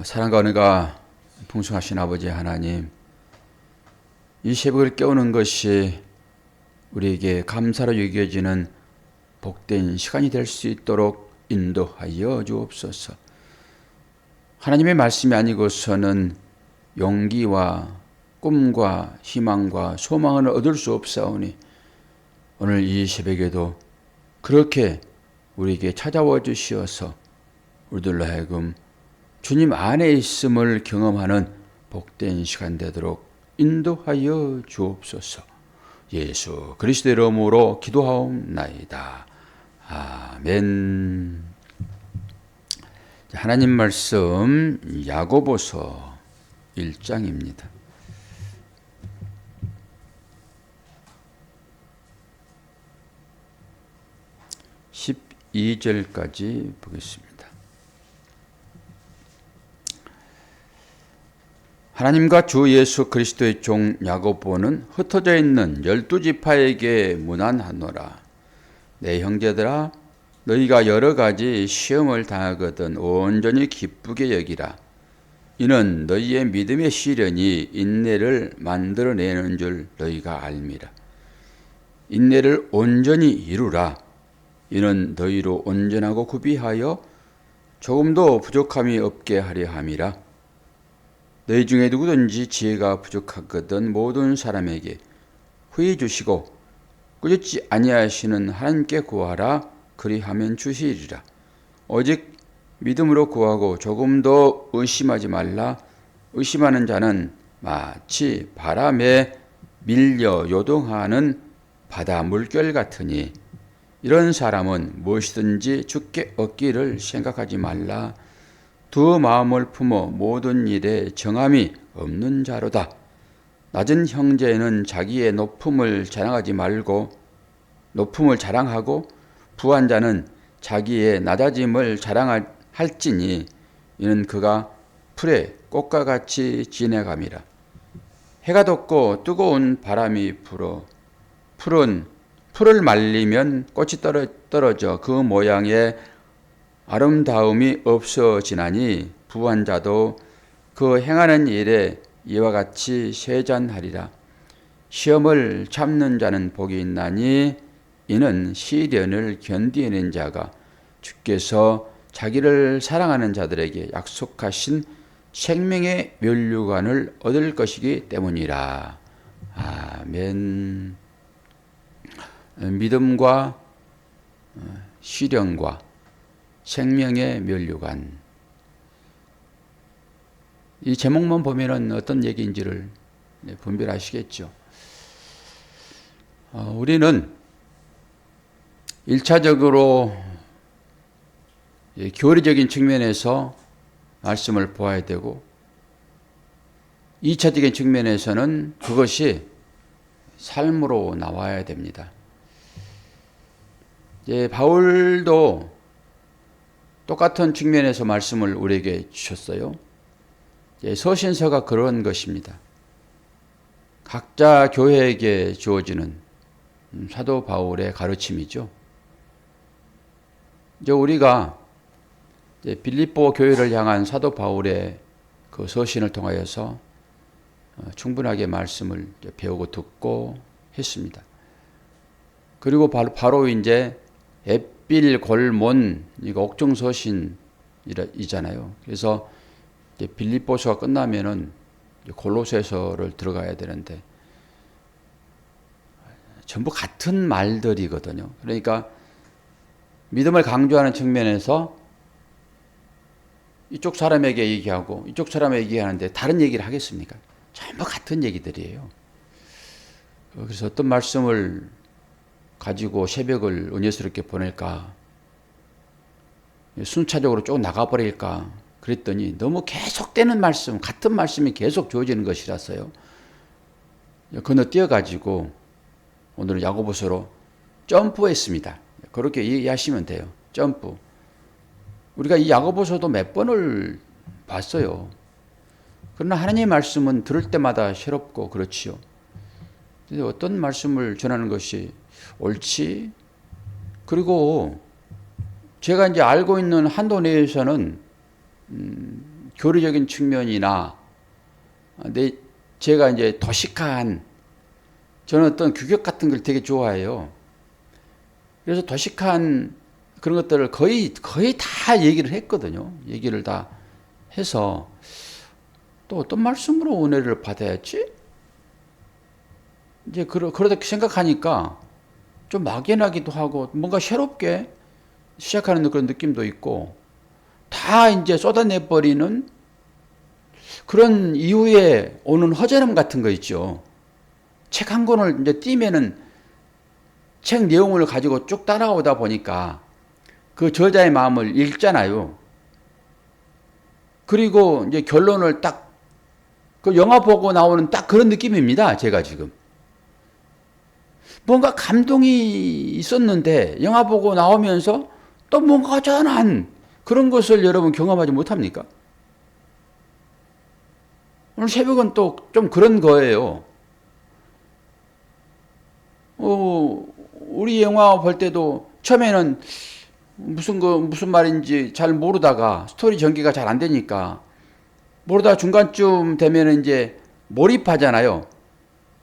사랑과 은혜가 풍성하신 아버지 하나님, 이 새벽을 깨우는 것이 우리에게 감사로 여겨지는 복된 시간이 될 수 있도록 인도하여 주옵소서. 하나님의 말씀이 아니고서는 용기와 꿈과 희망과 소망을 얻을 수 없사오니 오늘 이 새벽에도 그렇게 우리에게 찾아와 주시어서 우리들로 하여금 주님 안에 있음을 경험하는 복된 시간 되도록 인도하여 주옵소서. 예수 그리스도의 이름으로 기도하옵나이다. 아멘. 하나님 말씀 야고보서 1장입니다. 12절까지 보겠습니다. 하나님과 주 예수 그리스도의 종 야고보는 흩어져 있는 12지파에게 문안하노라. 내 형제들아, 너희가 여러 가지 시험을 당하거든 온전히 기쁘게 여기라. 이는 너희의 믿음의 시련이 인내를 만들어내는 줄 너희가 알미라. 인내를 온전히 이루라. 이는 너희로 온전하고 구비하여 조금도 부족함이 없게 하려 함이라. 너희 중에 누구든지 지혜가 부족하거든 모든 사람에게 후히 주시고 꾸짖지 아니하시는 하나님께 구하라. 그리하면 주시리라. 오직 믿음으로 구하고 조금도 의심하지 말라. 의심하는 자는 마치 바람에 밀려 요동하는 바다 물결 같으니 이런 사람은 무엇이든지 주께 얻기를 생각하지 말라. 두 마음을 품어 모든 일에 정함이 없는 자로다. 낮은 형제는 자기의 높음을 자랑하고 부한 자는 자기의 낮아짐을 자랑할지니 이는 그가 풀의 꽃과 같이 지내감이라. 해가 돋고 뜨거운 바람이 불어 풀을 말리면 꽃이 떨어져 그 모양의 아름다움이 없어지나니 부한 자도 그 행하는 일에 이와 같이 쇠잔하리라. 시험을 참는 자는 복이 있나니 이는 시련을 견디는 자가 주께서 자기를 사랑하는 자들에게 약속하신 생명의 면류관을 얻을 것이기 때문이라. 아멘. 믿음과 시련과 생명의 면류관. 이 제목만 보면은 어떤 얘기인지를 분별하시겠죠. 우리는 1차적으로 교리적인 측면에서 말씀을 보아야 되고 2차적인 측면에서는 그것이 삶으로 나와야 됩니다. 바울도 똑같은 측면에서 말씀을 우리에게 주셨어요. 서신서가 그런 것입니다. 각자 교회에게 주어지는 사도 바울의 가르침이죠. 우리가 빌립보 교회를 향한 사도 바울의 그 서신을 통하여서 충분하게 말씀을 배우고 듣고 했습니다. 그리고 바로 이제 빌골몬 이거 옥중서신이잖아요. 그래서 빌립보서가 끝나면은 골로새서를 들어가야 되는데 전부 같은 말들이거든요. 그러니까 믿음을 강조하는 측면에서 이쪽 사람에게 얘기하고 이쪽 사람에게 얘기하는데 다른 얘기를 하겠습니까? 전부 같은 얘기들이에요. 그래서 어떤 말씀을 가지고 새벽을 은혜스럽게 보낼까? 순차적으로 쭉 나가버릴까? 그랬더니 너무 계속되는 말씀, 같은 말씀이 계속 주어지는 것이라서요. 건너뛰어가지고 오늘은 야고보서로 점프했습니다. 그렇게 이해하시면 돼요. 점프. 우리가 이 야고보서도 몇 번을 봤어요. 그러나 하나님의 말씀은 들을 때마다 새롭고 그렇지요. 근데 어떤 말씀을 전하는 것이 옳지? 그리고 제가 이제 알고 있는 한도 내에서는 교리적인 측면이나 제가 이제 도식한, 저는 어떤 규격 같은 걸 되게 좋아해요. 그래서 도식한 그런 것들을 거의 다 얘기를 했거든요. 얘기를 다 해서 또 어떤 말씀으로 은혜를 받아야지? 이제 그러다 생각하니까 좀 막연하기도 하고 뭔가 새롭게 시작하는 그런 느낌도 있고 다 이제 쏟아내버리는 그런 이후에 오는 허전함 같은 거 있죠. 책 한 권을 이제 띄면은 책 내용을 가지고 쭉 따라오다 보니까 그 저자의 마음을 읽잖아요. 그리고 이제 결론을 딱 그 영화 보고 나오는 딱 그런 느낌입니다. 제가 지금. 뭔가 감동이 있었는데 영화 보고 나오면서 또 뭔가 허전한 그런 것을 여러분 경험하지 못합니까? 오늘 새벽은 또 좀 그런 거예요. 우리 영화 볼 때도 처음에는 무슨 말인지 잘 모르다가 스토리 전개가 잘 안 되니까 모르다가 중간쯤 되면 이제 몰입하잖아요.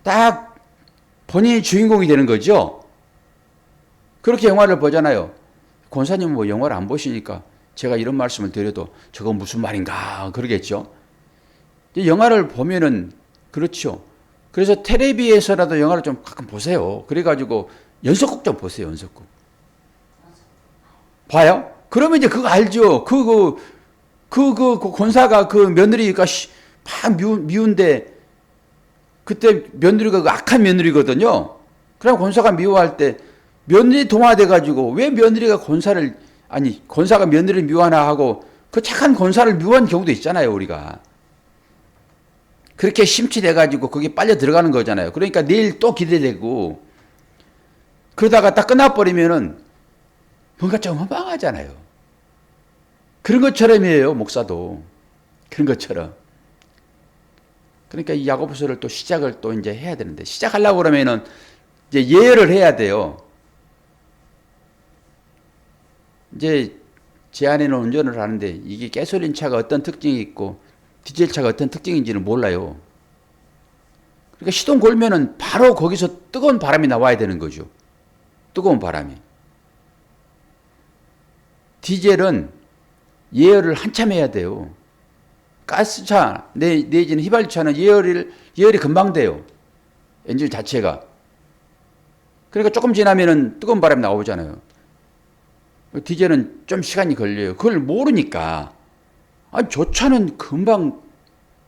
딱 본인이 주인공이 되는 거죠. 그렇게 영화를 보잖아요. 권사님은 뭐 영화를 안 보시니까 제가 이런 말씀을 드려도 저건 무슨 말인가 그러겠죠. 영화를 보면은 그렇죠. 그래서 텔레비에서라도 영화를 좀 가끔 보세요. 그래가지고 연속극 좀 보세요. 연속극. 봐요? 그러면 이제 그거 알죠. 그 권사가 그 며느리가 막 미운데 그때 며느리가 그 악한 며느리거든요. 그럼 권사가 미워할 때 며느리 동화돼가지고 왜 며느리가 권사가 며느리를 미워하나 하고 그 착한 권사를 미워한 경우도 있잖아요. 우리가. 그렇게 심취돼가지고 거기에 빨려 들어가는 거잖아요. 그러니까 내일 또 기대되고 그러다가 딱 끝나버리면은 뭔가 좀 허망하잖아요. 그런 것처럼이에요. 목사도. 그런 것처럼. 그러니까 이 야고보서를 또 시작을 또 이제 해야 되는데 시작하려고 그러면은 이제 예열을 해야 돼요. 이제 제 아내는 운전을 하는데 이게 가솔린 차가 어떤 특징이 있고 디젤 차가 어떤 특징인지는 몰라요. 그러니까 시동 걸면은 바로 거기서 뜨거운 바람이 나와야 되는 거죠. 뜨거운 바람이. 디젤은 예열을 한참 해야 돼요. 가스차 내지는 휘발유차는 예열이 금방 돼요. 엔진 자체가. 그러니까 조금 지나면은 뜨거운 바람이 나오잖아요. 디젤은 좀 시간이 걸려요. 그걸 모르니까. 아니, 저 차는 금방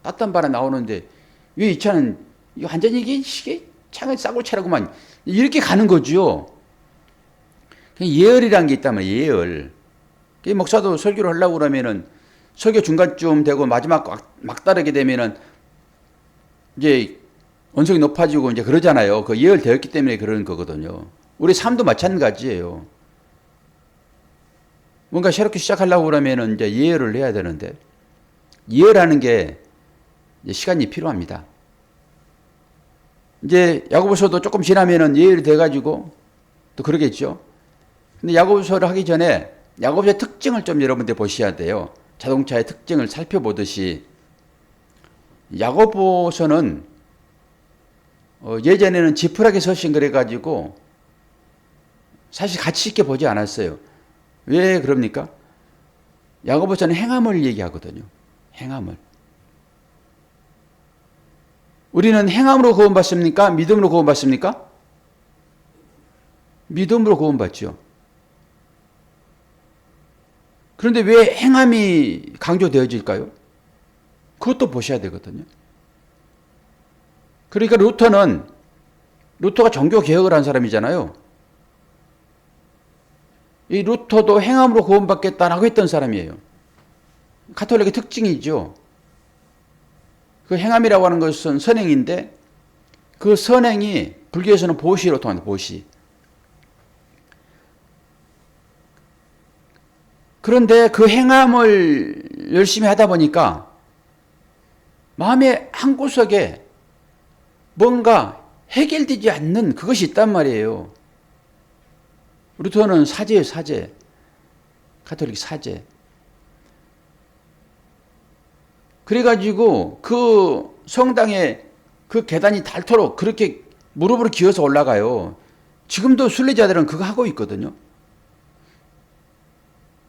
따뜻한 바람 나오는데 왜 이 차는 완전히 이게 차가 싸구려 차라고만 이렇게 가는 거죠. 예열이라는 게 있다면 예열. 목사도 설교를 하려고 그러면은 설교 중간쯤 되고 마지막 막다르게 되면은 이제 언성이 높아지고 이제 그러잖아요. 그 예열되었기 때문에 그러는 거거든요. 우리 삶도 마찬가지예요. 뭔가 새롭게 시작하려고 그러면은 이제 예열을 해야 되는데 예열하는 게 이제 시간이 필요합니다. 이제 야고보서도 조금 지나면은 예열이 돼가지고 또 그러겠죠. 근데 야고보서를 하기 전에 야고보서의 특징을 좀 여러분들 보셔야 돼요. 자동차의 특징을 살펴보듯이 야고보서는 예전에는 지푸라기 서신 그래가지고 사실 가치 있게 보지 않았어요. 왜 그럽니까? 야고보서는 행함을 얘기하거든요. 행함을. 우리는 행함으로 구원받습니까? 믿음으로 구원받습니까? 믿음으로 구원받죠. 그런데 왜 행함이 강조되어질까요? 그것도 보셔야 되거든요. 그러니까 루터가 종교 개혁을 한 사람이잖아요. 이 루터도 행함으로 구원받겠다라고 했던 사람이에요. 가톨릭의 특징이죠. 그 행함이라고 하는 것은 선행인데 그 선행이 불교에서는 보시로 통한다. 보시. 그런데 그 행함을 열심히 하다 보니까 마음의 한 구석에 뭔가 해결되지 않는 그것이 있단 말이에요. 루터는 사제예요, 사제. 가톨릭 사제. 그래가지고 그 성당에 그 계단이 닳도록 그렇게 무릎으로 기어서 올라가요. 지금도 순례자들은 그거 하고 있거든요.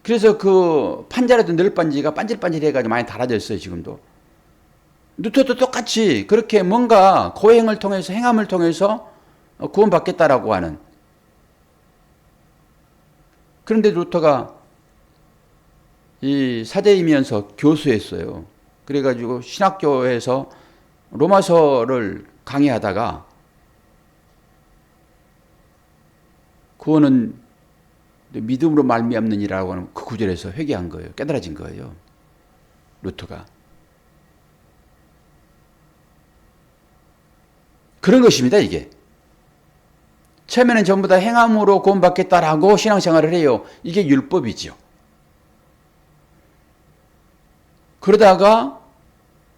그래서 그 판자라도 널빤지가 반질반질해가지고 많이 달아져 있어요, 지금도. 루터도 똑같이 그렇게 뭔가 고행을 통해서, 행함을 통해서 구원받겠다라고 하는. 그런데 루터가 이 사제이면서 교수했어요. 그래가지고 신학교에서 로마서를 강의하다가 구원은 믿음으로 말미암느니라고 하는 그 구절에서 회개한 거예요. 깨달아진 거예요. 루터가. 그런 것입니다, 이게. 처음에는 전부 다 행함으로 구원받겠다라고 신앙생활을 해요. 이게 율법이지요. 그러다가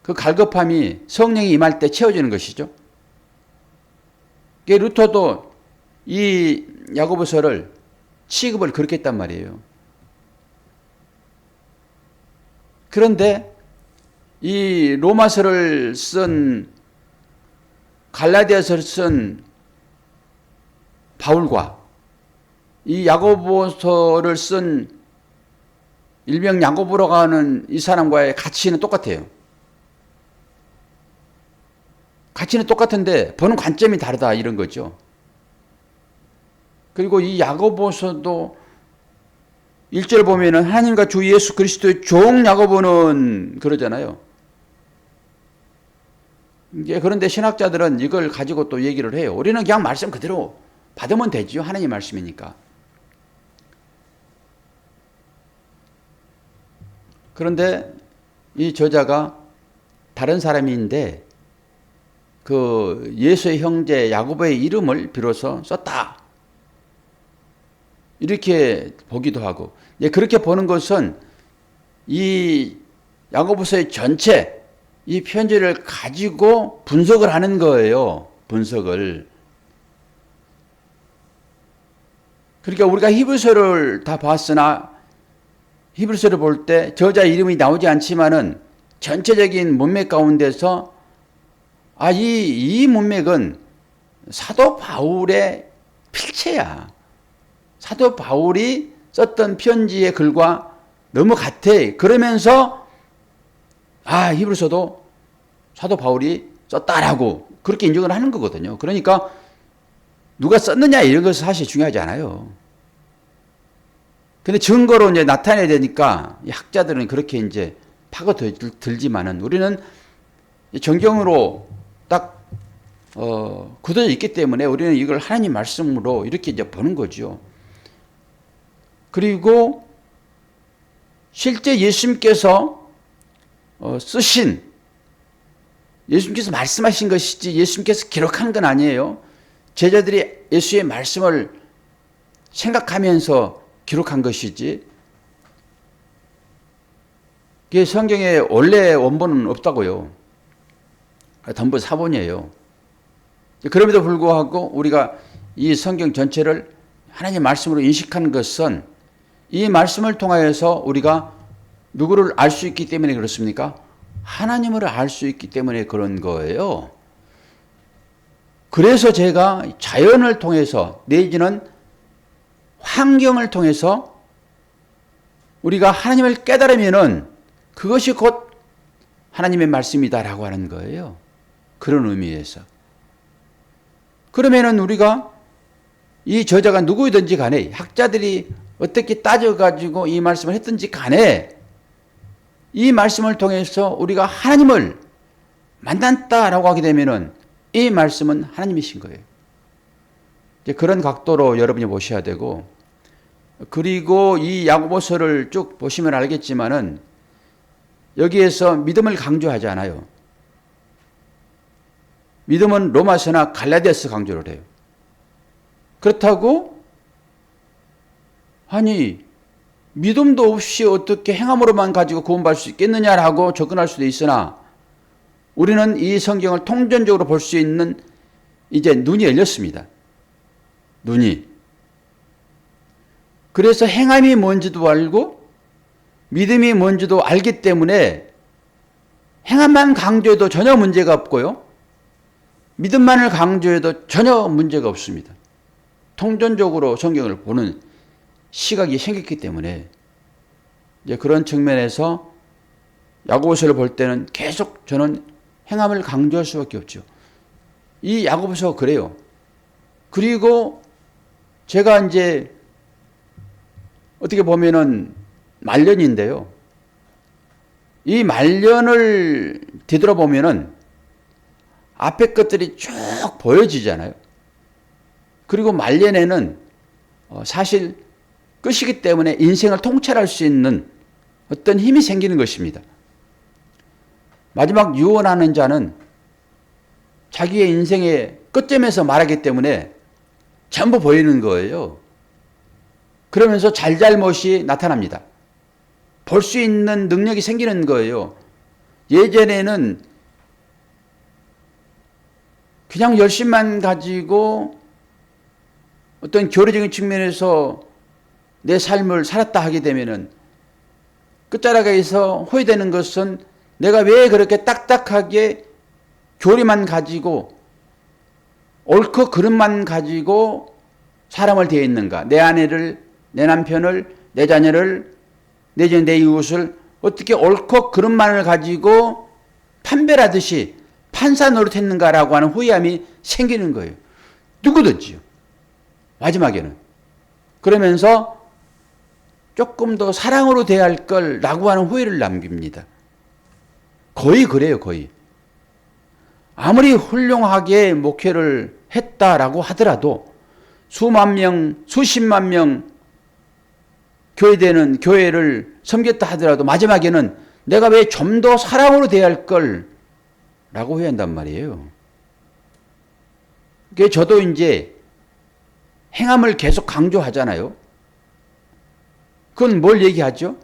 그 갈급함이 성령이 임할 때 채워지는 것이죠. 루터도 이 야고보서를 취급을 그렇게 했단 말이에요. 그런데 이 로마서를 쓴 갈라디아서를 쓴 바울과 이 야고보서를 쓴 일명 야고보라고 하는 이 사람과의 가치는 똑같아요. 가치는 똑같은데 보는 관점이 다르다 이런 거죠. 그리고 이 야고보서도 1절 보면은 하나님과 주 예수 그리스도의 종 야고보는 그러잖아요. 이제 그런데 신학자들은 이걸 가지고 또 얘기를 해요. 우리는 그냥 말씀 그대로 받으면 되지요. 하나님 말씀이니까. 그런데 이 저자가 다른 사람인데 그 예수의 형제 야고보의 이름을 비로소 썼다. 이렇게 보기도 하고, 그렇게 보는 것은 이 야고보서의 전체 이 편지를 가지고 분석을 하는 거예요. 분석을. 그러니까 우리가 히브리서를 다 봤으나 히브리서를 볼 때 저자 이름이 나오지 않지만은 전체적인 문맥 가운데서 이 문맥은 사도 바울의 필체야. 사도 바울이 썼던 편지의 글과 너무 같아. 그러면서 히브리서도 사도 바울이 썼다라고 그렇게 인정을 하는 거거든요. 그러니까 누가 썼느냐 이런 것은 사실 중요하지 않아요. 근데 증거로 이제 나타내야 되니까 학자들은 그렇게 이제 파고들지만은 우리는 정경으로 딱 굳어져 있기 때문에 우리는 이걸 하나님 말씀으로 이렇게 이제 보는 거죠. 그리고 실제 예수님께서 쓰신, 예수님께서 말씀하신 것이지 예수님께서 기록한 건 아니에요. 제자들이 예수의 말씀을 생각하면서 기록한 것이지, 그게 성경에 원래 원본은 없다고요. 전부 사본이에요. 그럼에도 불구하고 우리가 이 성경 전체를 하나님의 말씀으로 인식한 것은 이 말씀을 통하여서 우리가 누구를 알 수 있기 때문에 그렇습니까? 하나님을 알 수 있기 때문에 그런 거예요. 그래서 제가 자연을 통해서 내지는 환경을 통해서 우리가 하나님을 깨달으면은 그것이 곧 하나님의 말씀이다라고 하는 거예요. 그런 의미에서. 그러면은 우리가 이 저자가 누구이든지 간에, 학자들이 어떻게 따져가지고 이 말씀을 했든지 간에 이 말씀을 통해서 우리가 하나님을 만났다라고 하게 되면은 이 말씀은 하나님이신 거예요. 이제 그런 각도로 여러분이 보셔야 되고, 그리고 이 야고보서를 쭉 보시면 알겠지만은 여기에서 믿음을 강조하지 않아요. 믿음은 로마서나 갈라디아서 강조를 해요. 그렇다고 믿음도 없이 어떻게 행함으로만 가지고 구원받을 수 있겠느냐라고 접근할 수도 있으나 우리는 이 성경을 통전적으로 볼 수 있는 이제 눈이 열렸습니다. 눈이. 그래서 행함이 뭔지도 알고 믿음이 뭔지도 알기 때문에 행함만 강조해도 전혀 문제가 없고요. 믿음만을 강조해도 전혀 문제가 없습니다. 통전적으로 성경을 보는 시각이 생겼기 때문에 이제 그런 측면에서 야고보서를 볼 때는 계속 저는 행함을 강조할 수밖에 없죠. 이 야고보서가 그래요. 그리고 제가 이제 어떻게 보면은 말년인데요. 이 말년을 뒤돌아보면은 앞에 것들이 쭉 보여지잖아요. 그리고 말년에는 사실 끝이기 때문에 인생을 통찰할 수 있는 어떤 힘이 생기는 것입니다. 마지막 유언하는 자는 자기의 인생의 끝점에서 말하기 때문에 전부 보이는 거예요. 그러면서 잘잘못이 나타납니다. 볼 수 있는 능력이 생기는 거예요. 예전에는 그냥 열심만 가지고 어떤 교리적인 측면에서 내 삶을 살았다 하게 되면은 끝자락에서 후회되는 것은 내가 왜 그렇게 딱딱하게 교리만 가지고 옳고 그름만 가지고 사람을 대했는가. 내 아내를, 내 남편을, 내 자녀를, 내지는 내 이웃을 어떻게 옳고 그름만을 가지고 판별하듯이 판사 노릇했는가라고 하는 후회함이 생기는 거예요. 누구든지요. 마지막에는. 그러면서 조금 더 사랑으로 대할 걸라고 하는 후회를 남깁니다. 거의 그래요, 거의. 아무리 훌륭하게 목회를 했다라고 하더라도 수만 명, 수십만 명 교회되는 교회를 섬겼다 하더라도 마지막에는 내가 왜 좀 더 사랑으로 대할 걸라고 후회한단 말이에요. 그게 저도 이제 행함을 계속 강조하잖아요. 그건 뭘 얘기하죠?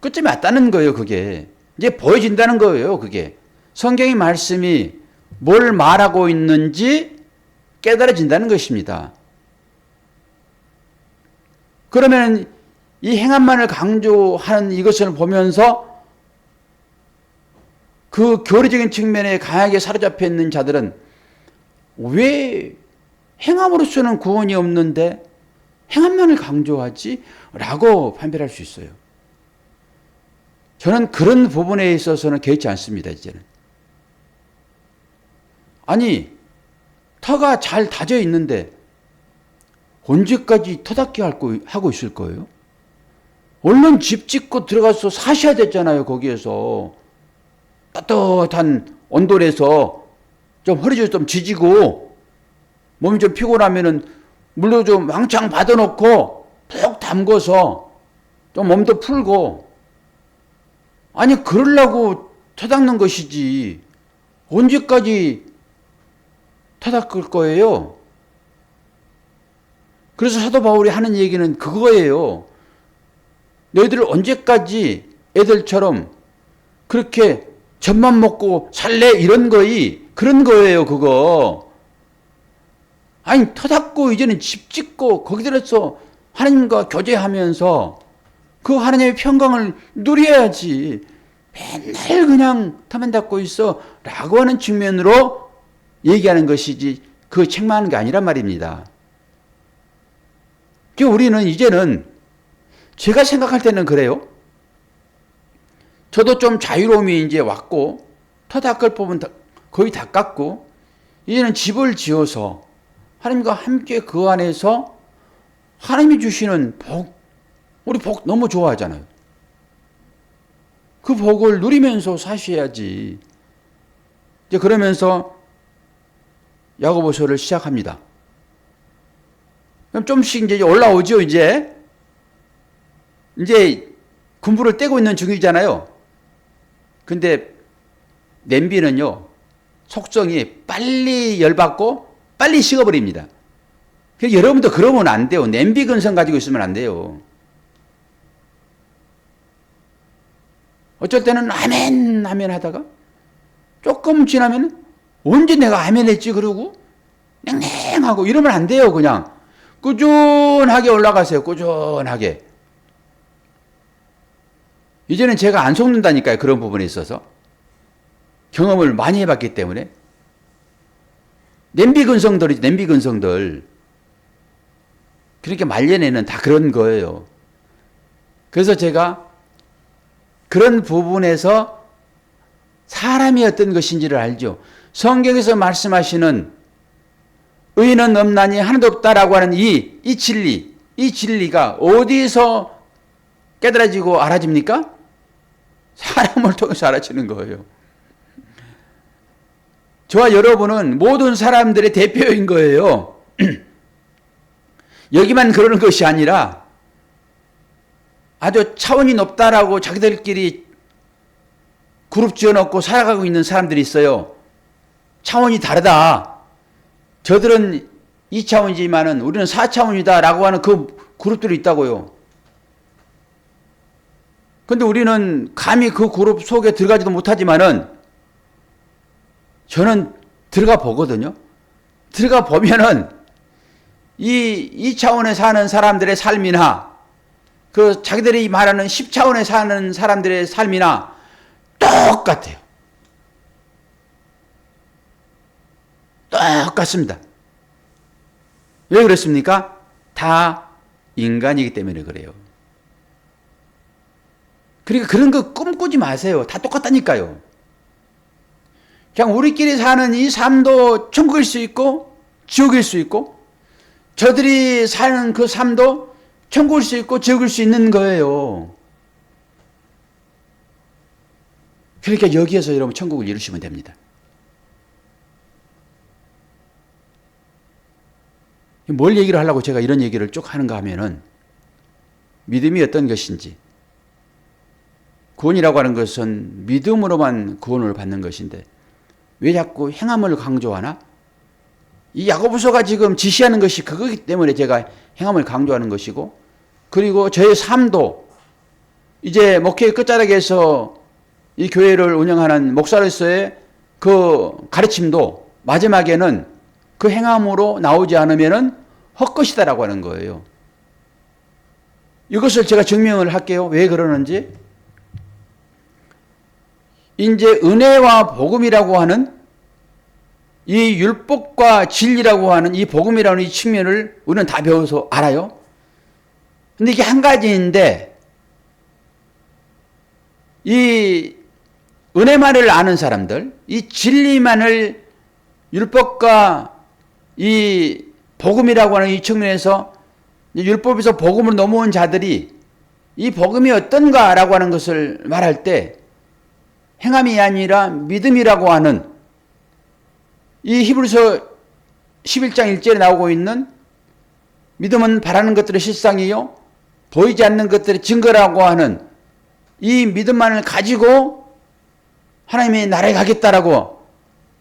끝점이 왔다는 거예요, 그게. 이제 보여진다는 거예요, 그게. 성경의 말씀이 뭘 말하고 있는지 깨달아진다는 것입니다. 그러면 이 행함만을 강조하는 이것을 보면서 그 교리적인 측면에 강하게 사로잡혀 있는 자들은 왜 행함으로서는 구원이 없는데 행함만을 강조하지? 라고 판별할 수 있어요. 저는 그런 부분에 있어서는 개의치 않습니다, 이제는. 아니, 터가 잘 다져 있는데 언제까지 터닦기 하고 있을 거예요? 얼른 집 짓고 들어가서 사셔야 됐잖아요, 거기에서. 따뜻한 온돌에서 좀 허리 좀 지지고 몸이 좀 피곤하면은 물로 좀 왕창 받아놓고 푹 담궈서 좀 몸도 풀고. 아니, 그러려고 터닦는 것이지. 언제까지 터닦을 거예요? 그래서 사도 바울이 하는 얘기는 그거예요. 너희들 언제까지 애들처럼 그렇게 젖만 먹고 살래? 이런 거이 그런 거예요, 그거. 아니, 터닦고 이제는 집 짓고 거기 들어서 하나님과 교제하면서 그 하나님의 평강을 누려야지. 맨날 그냥 터만 닦고 있어 라고 하는 측면으로 얘기하는 것이지 그 책망하는 게 아니란 말입니다. 우리는 이제는 제가 생각할 때는 그래요. 저도 좀 자유로움이 이제 왔고 터 닦을 부분 거의 다 깎고 이제는 집을 지어서 하나님과 함께 그 안에서 하나님이 주시는 복, 우리 복 너무 좋아하잖아요. 그 복을 누리면서 사셔야지. 이제 그러면서 야고보서를 시작합니다. 그럼 좀씩 이제 올라오죠, 이제. 이제 군부를 떼고 있는 중이잖아요. 근데 냄비는요, 속성이 빨리 열받고 빨리 식어버립니다. 여러분도 그러면 안 돼요. 냄비 근성 가지고 있으면 안 돼요. 어쩔 때는 아멘, 아멘 하다가 조금 지나면 언제 내가 아멘 했지 그러고 냉랭하고 이러면 안 돼요. 그냥 꾸준하게 올라가세요. 꾸준하게. 이제는 제가 안 속는다니까요. 그런 부분에 있어서. 경험을 많이 해봤기 때문에. 냄비 근성들. 그렇게 말년에는 다 그런 거예요. 그래서 제가 그런 부분에서 사람이 어떤 것인지를 알죠. 성경에서 말씀하시는 의인은 없나니 하나도 없다라고 하는 이 진리가 어디서 깨달아지고 알아집니까? 사람을 통해서 알아지는 거예요. 저와 여러분은 모든 사람들의 대표인 거예요. 여기만 그러는 것이 아니라 아주 차원이 높다라고 자기들끼리 그룹 지어놓고 살아가고 있는 사람들이 있어요. 차원이 다르다. 저들은 2차원이지만은 우리는 4차원이다라고 하는 그 그룹들이 있다고요. 근데 우리는 감히 그 그룹 속에 들어가지도 못하지만은 저는 들어가 보거든요. 들어가 보면은 이 2차원에 사는 사람들의 삶이나 그 자기들이 말하는 10차원에 사는 사람들의 삶이나 똑같아요. 똑같습니다. 왜 그렇습니까? 다 인간이기 때문에 그래요. 그러니까 그런 거 꿈꾸지 마세요. 다 똑같다니까요. 그냥 우리끼리 사는 이 삶도 천국일 수 있고 지옥일 수 있고 저들이 사는 그 삶도 천국일 수 있고 지옥일 수 있는 거예요. 그러니까 여기에서 여러분 천국을 이루시면 됩니다. 뭘 얘기를 하려고 제가 이런 얘기를 쭉 하는가 하면은 믿음이 어떤 것인지, 구원이라고 하는 것은 믿음으로만 구원을 받는 것인데 왜 자꾸 행함을 강조하나? 이 야고보서가 지금 지시하는 것이 그거기 때문에 제가 행함을 강조하는 것이고, 그리고 저의 삶도 이제 목회의 끝자락에서 이 교회를 운영하는 목사로서의 그 가르침도 마지막에는 그 행함으로 나오지 않으면은 헛것이다라고 하는 거예요. 이것을 제가 증명을 할게요. 왜 그러는지. 이제 은혜와 복음이라고 하는 이 율법과 진리라고 하는 이 복음이라는 이 측면을 우리는 다 배워서 알아요. 근데 이게 한 가지인데 이 은혜만을 아는 사람들, 이 진리만을 율법과 이 복음이라고 하는 이 측면에서 율법에서 복음을 넘어온 자들이 이 복음이 어떤가라고 하는 것을 말할 때 행함이 아니라 믿음이라고 하는 이 히브리서 11장 1절에 나오고 있는 믿음은 바라는 것들의 실상이요 보이지 않는 것들의 증거라고 하는 이 믿음만을 가지고 하나님의 나라에 가겠다라고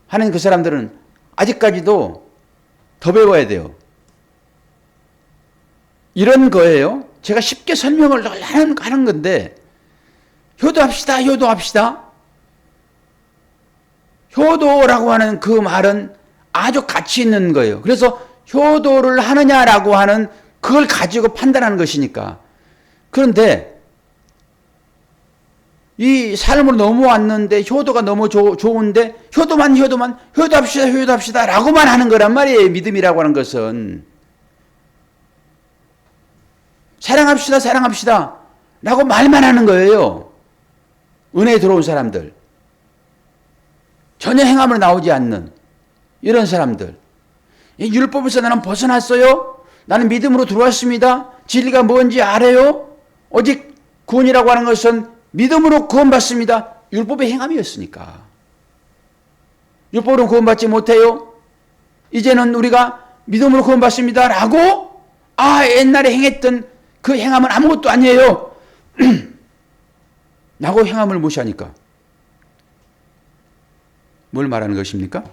하는 그 사람들은 아직까지도 더 배워야 돼요. 이런 거예요. 제가 쉽게 설명을 하는 건데 효도합시다. 효도라고 하는 그 말은 아주 가치 있는 거예요. 그래서 효도를 하느냐라고 하는 그걸 가지고 판단하는 것이니까. 그런데 이 삶으로 넘어왔는데 효도가 너무 좋은데 효도합시다 라고만 하는 거란 말이에요. 믿음이라고 하는 것은. 사랑합시다 라고 말만 하는 거예요. 은혜에 들어온 사람들. 전혀 행함으로 나오지 않는 이런 사람들. 이 율법에서 나는 벗어났어요. 나는 믿음으로 들어왔습니다. 진리가 뭔지 알아요. 오직 구원이라고 하는 것은 믿음으로 구원받습니다. 율법의 행함이었으니까. 율법으로 구원받지 못해요. 이제는 우리가 믿음으로 구원받습니다. 라고 옛날에 행했던 그 행함은 아무것도 아니에요. 라고 행함을 무시하니까. 뭘 말하는 것입니까?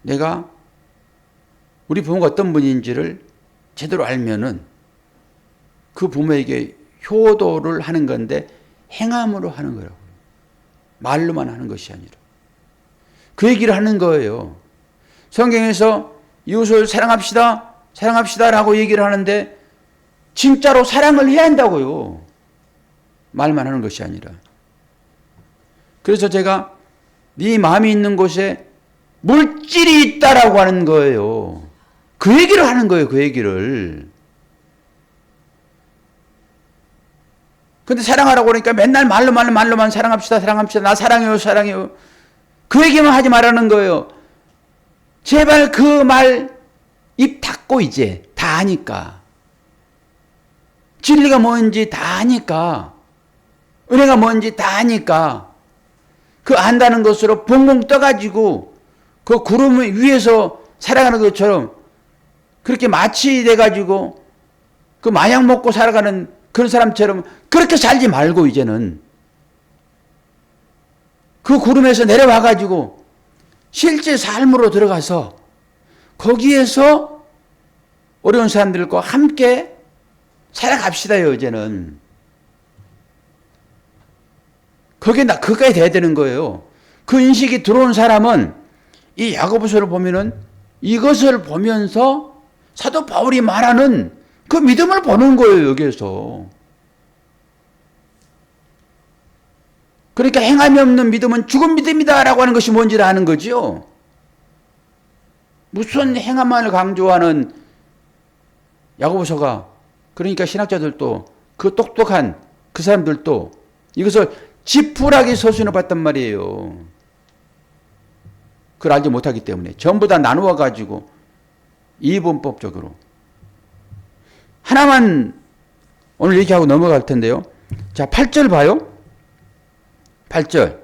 내가 우리 부모가 어떤 분인지를 제대로 알면은 그 부모에게 효도를 하는 건데 행함으로 하는 거라고. 말로만 하는 것이 아니라. 그 얘기를 하는 거예요. 성경에서 이웃을 사랑합시다 라고 얘기를 하는데 진짜로 사랑을 해야 한다고요. 말만 하는 것이 아니라. 그래서 제가 네 마음이 있는 곳에 물질이 있다라고 하는 거예요. 그 얘기를 하는 거예요. 그 얘기를. 근데 사랑하라고 그러니까 맨날 말로만 사랑합시다. 나 사랑해요. 그 얘기만 하지 말라는 거예요. 제발 그 말 입 닫고 이제 다 아니까. 진리가 뭔지 다 아니까. 은혜가 뭔지 다 아니까. 그 안다는 것으로 붕붕 떠가지고 그 구름 위에서 살아가는 것처럼 그렇게 마치 돼가지고 그 마약 먹고 살아가는 그런 사람처럼 그렇게 살지 말고 이제는 그 구름에서 내려와가지고 실제 삶으로 들어가서 거기에서 어려운 사람들과 함께 살아갑시다요. 이제는 그거까지 돼야 되는 거예요. 그 인식이 들어온 사람은 이 야고보서를 보면은 이것을 보면서 사도 바울이 말하는 그 믿음을 보는 거예요. 여기에서. 그러니까 행함이 없는 믿음은 죽은 믿음이다라고 하는 것이 뭔지를 아는 거죠. 무슨 행함만을 강조하는 야고보서가, 그러니까 신학자들도 그 똑똑한 그 사람들도 이것을 지푸라기 서신을 봤단 말이에요. 그걸 알지 못하기 때문에 전부 다 나누어 가지고 이분법적으로 하나만 오늘 얘기하고 넘어갈 텐데요. 자, 8절 봐요. 8절.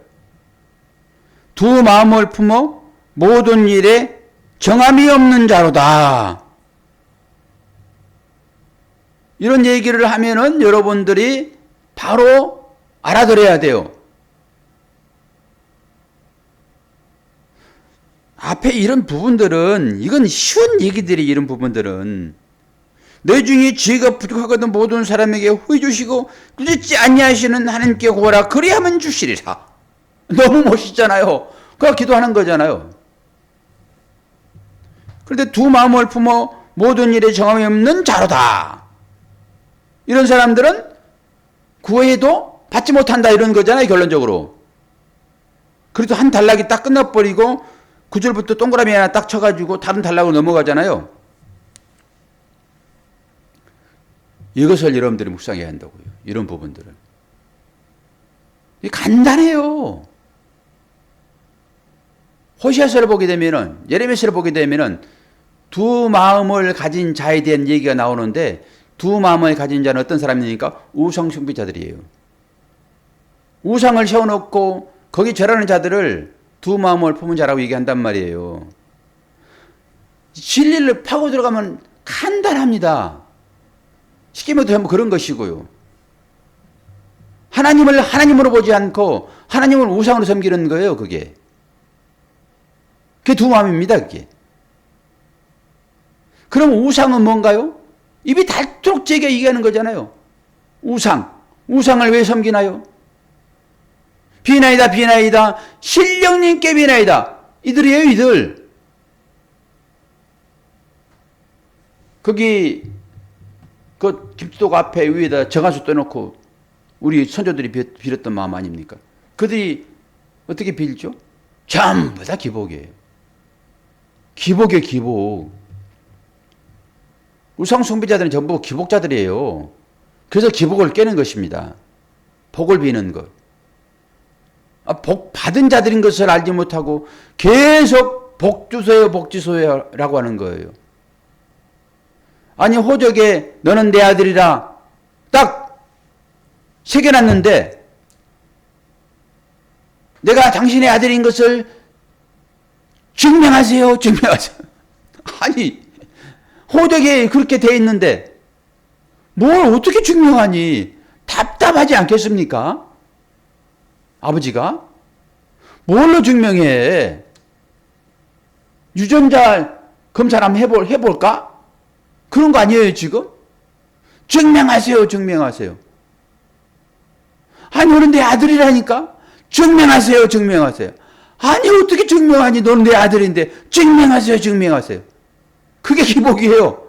두 마음을 품어 모든 일에 정함이 없는 자로다. 이런 얘기를 하면은 여러분들이 바로 알아들어야 돼요. 앞에 이런 부분들은, 이건 쉬운 얘기들이, 이런 부분들은 내 중에 죄가 부족하거든 모든 사람에게 후히 주시고 늦지 아니하시는 하나님께 구하라 그리하면 주시리라. 너무 멋있잖아요. 그거 기도하는 거잖아요. 그런데 두 마음을 품어 모든 일에 정함이 없는 자로다. 이런 사람들은 구해도 받지 못한다 이런 거잖아요. 결론적으로. 그래도 한 단락이 딱 끝나버리고 9절부터 동그라미 하나 딱 쳐가지고 다른 단락으로 넘어가잖아요. 이것을 여러분들이 묵상해야 한다고요. 이런 부분들은. 간단해요. 호시아서를 보게 되면은, 예레미야서를 보게 되면은 두 마음을 가진 자에 대한 얘기가 나오는데, 두 마음을 가진 자는 어떤 사람입니까? 우상 숭배자들이에요. 우상을 세워놓고 거기 절하는 자들을 두 마음을 품은 자라고 얘기한단 말이에요. 진리를 파고 들어가면 간단합니다. 쉽게 말해서 그런 것이고요. 하나님을 하나님으로 보지 않고 하나님을 우상으로 섬기는 거예요. 그게 두 마음입니다. 그게. 그럼 우상은 뭔가요? 입이 닳도록 제게 얘기하는 거잖아요. 우상을 왜 섬기나요? 비나이다 신령님께 비나이다. 이들이에요. 이들. 거기 그 김치독 앞에 위에다 정화수 떠놓고 우리 선조들이 빌었던 마음 아닙니까? 그들이 어떻게 빌죠? 전부 다 기복이에요. 기복이에요. 기복. 우상 숭배자들은 전부 기복자들이에요. 그래서 기복을 깨는 것입니다. 복을 비는 것. 복 받은 자들인 것을 알지 못하고 계속 복 주세요 라고 하는 거예요. 아니 호적에 너는 내 아들이라 딱 새겨놨는데 내가 당신의 아들인 것을 증명하세요. 아니 호적에 그렇게 돼 있는데 뭘 어떻게 증명하니? 답답하지 않겠습니까? 아버지가? 뭘로 증명해? 유전자 검사를 한번 해볼까? 그런 거 아니에요 지금? 증명하세요. 아니 너는 내 아들이라니까? 증명하세요. 아니 어떻게 증명하니? 너는 내 아들인데 증명하세요. 그게 기복이에요.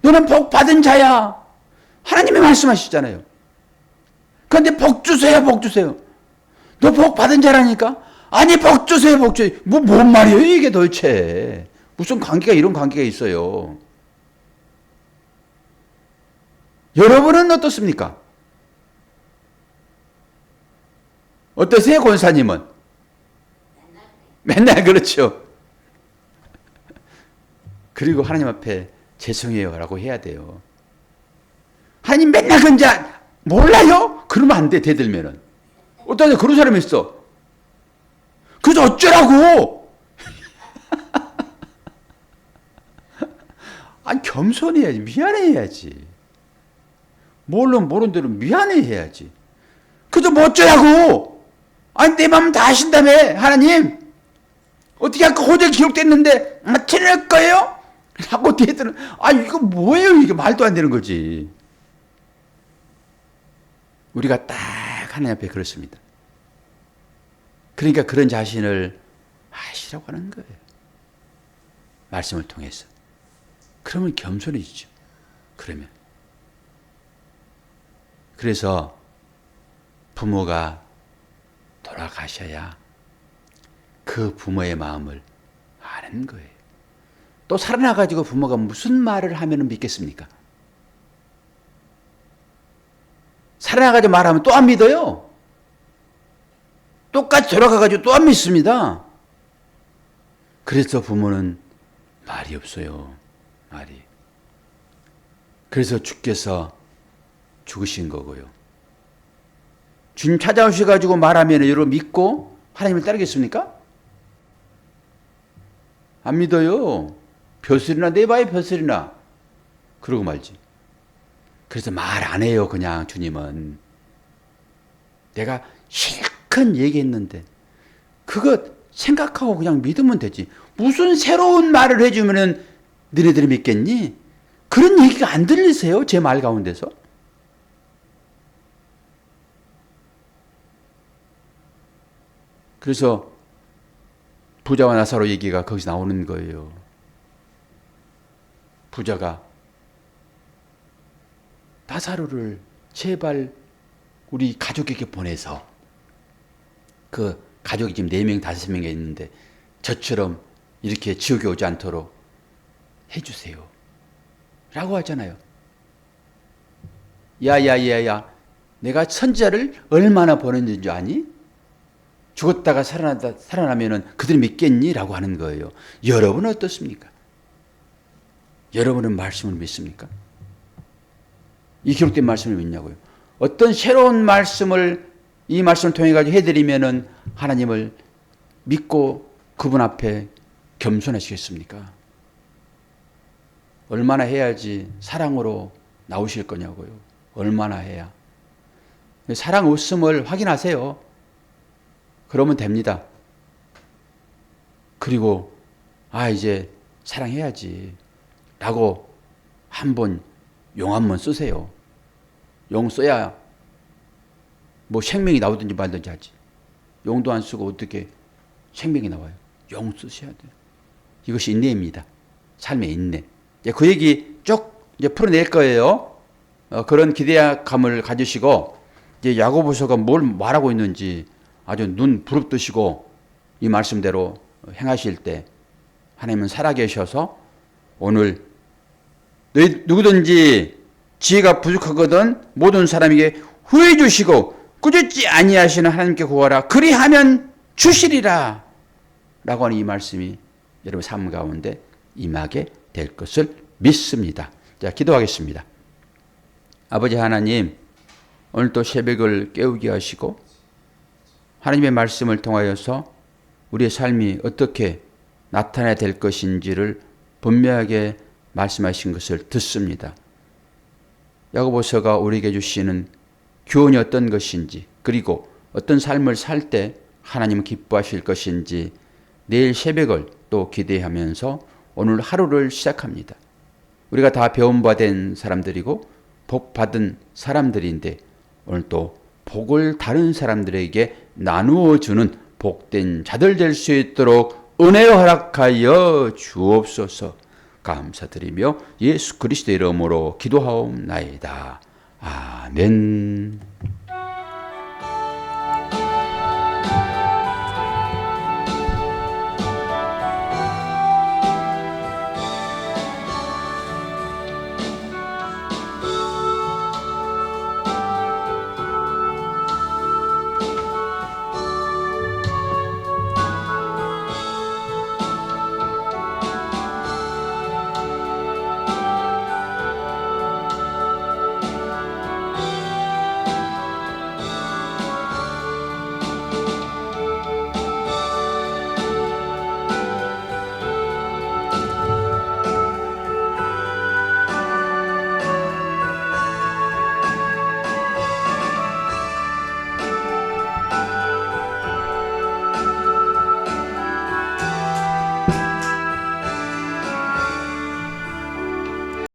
너는 복 받은 자야. 하나님이 말씀하시잖아요. 그런데 복 주세요. 너 복 받은 자라니까? 아니, 복 주세요, 복 주세요. 뭔 말이에요, 이게 도대체. 무슨 관계가, 이런 관계가 있어요. 여러분은 어떻습니까? 어떠세요, 권사님은? 맨날 그렇죠. 그리고 하나님 앞에 죄송해요 라고 해야 돼요. 하나님 맨날 근자 몰라요? 그러면 안 돼, 대들면은. 어떠냐, 그런 사람이 있어. 그래서 어쩌라고? 아니, 겸손해야지. 미안해야지. 모르는 대로 미안해야지. 그래서 뭐 어쩌라고? 아니, 내 마음 다 아신다며, 하나님. 어떻게 아까 호재 기록됐는데, 틀릴 거예요? 하고 대들은, 이거 뭐예요? 이게 말도 안 되는 거지. 우리가 딱 하나님 앞에 그렇습니다. 그러니까 그런 자신을 아시라고 하는 거예요. 말씀을 통해서. 그러면 겸손해지죠. 그러면. 그래서 부모가 돌아가셔야 그 부모의 마음을 아는 거예요. 또 살아나가지고 부모가 무슨 말을 하면 믿겠습니까? 살아나가지고 말하면 또 안 믿어요. 똑같이 돌아가가지고 또 안 믿습니다. 그래서 부모는 말이 없어요. 말이. 그래서 주께서 죽으신 거고요. 주님 찾아오셔가지고 말하면 여러분 믿고 하나님을 따르겠습니까? 안 믿어요. 벼슬이나 내봐요, 벼슬이나. 그러고 말지. 그래서 말 안 해요, 그냥 주님은. 내가 실컷 얘기했는데 그거 생각하고 그냥 믿으면 되지. 무슨 새로운 말을 해주면은 너네들이 믿겠니? 그런 얘기가 안 들리세요? 제 말 가운데서? 그래서 부자와 나사로 얘기가 거기서 나오는 거예요. 부자가 나사로를 제발 우리 가족에게 보내서, 그 가족이 지금 4명, 5명이 있는데 저처럼 이렇게 지옥에 오지 않도록 해주세요 라고 하잖아요. 야야야야, 내가 선지자를 얼마나 보냈는 줄 아니? 죽었다가 살아나면은 그들이 믿겠니? 라고 하는 거예요. 여러분은 어떻습니까? 여러분은 말씀을 믿습니까? 이 기록된 말씀을 믿냐고요? 어떤 새로운 말씀을 이 말씀을 통해 가지고 해드리면은 하나님을 믿고 그분 앞에 겸손하시겠습니까? 얼마나 해야지 사랑으로 나오실 거냐고요? 얼마나 해야? 사랑 없음을 확인하세요. 그러면 됩니다. 그리고 이제 사랑해야지 라고 한번 용 한번 쓰세요. 용 써야 뭐 생명이 나오든지 말든지 하지. 용도 안 쓰고 어떻게 생명이 나와요? 용 쓰셔야 돼요. 이것이 인내입니다. 삶의 인내. 그 얘기 쭉 이제 풀어낼 거예요. 그런 기대감을 가지시고 이제 야고보서가 뭘 말하고 있는지 아주 눈 부릅뜨시고 이 말씀대로 행하실 때 하나님은 살아계셔서 오늘 누구든지 지혜가 부족하거든 모든 사람에게 후회 주시고 꾸짖지 아니하시는 하나님께 구하라 그리하면 주시리라 라고 하는 이 말씀이 여러분 삶 가운데 임하게 될 것을 믿습니다. 자, 기도하겠습니다. 아버지 하나님, 오늘 또 새벽을 깨우게 하시고 하나님의 말씀을 통하여서 우리의 삶이 어떻게 나타나야 될 것인지를 분명하게 말씀하신 것을 듣습니다. 야고보서가 우리에게 주시는 교훈이 어떤 것인지, 그리고 어떤 삶을 살 때 하나님은 기뻐하실 것인지 내일 새벽을 또 기대하면서 오늘 하루를 시작합니다. 우리가 다 배운 바 된 사람들이고 복 받은 사람들인데 오늘 또 복을 다른 사람들에게 나누어 주는 복된 자들 될 수 있도록 은혜 허락하여 주옵소서. 감사드리며 예수 그리스도의 이름으로 기도하옵나이다. 아멘.